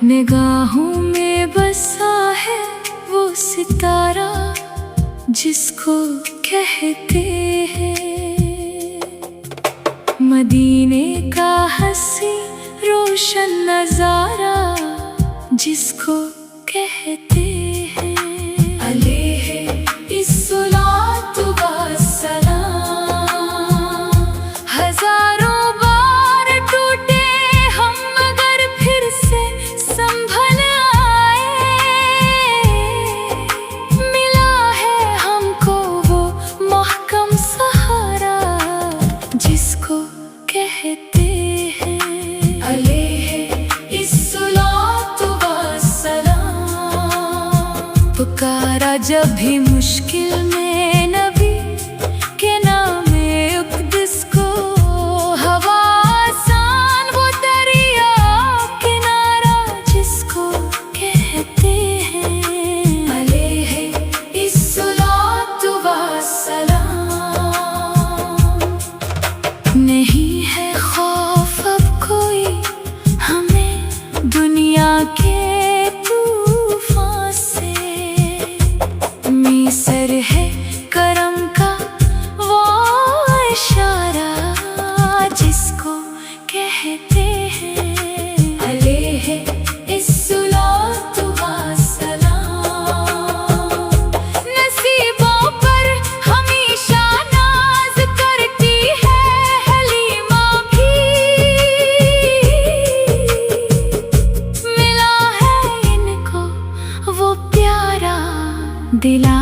निगाहों में बसा है वो सितारा जिसको कहते हैं मदीने का हंसी रोशन नजारा जिसको कहते हैं अलैहि इस्सलातु वस्सलाम। हजारों बार टूटे हम मगर फिर से संभल आए। मिला है हमको वो महकम सहारा जिसको कहते हैं अलैहि इस्सलातु वस्सलाम। पुकारा जब भी मुश्किल में नबी के नाम उक़दिस को, हवा आसान वो दरिया किनारा जिसको कहते हैं अलैहि इस्सलातु वस्सलाम। नहीं है खौफ अब कोई हमें दुनिया के तूफान से, मिसर है करम का वो इशारा जिसको कहते हैं अलैहि इस्सलातु वस्सलाम। नसीबों पर हमेशा नाज करती है हलीमा भी, मिला है इनको वो प्यारा दिला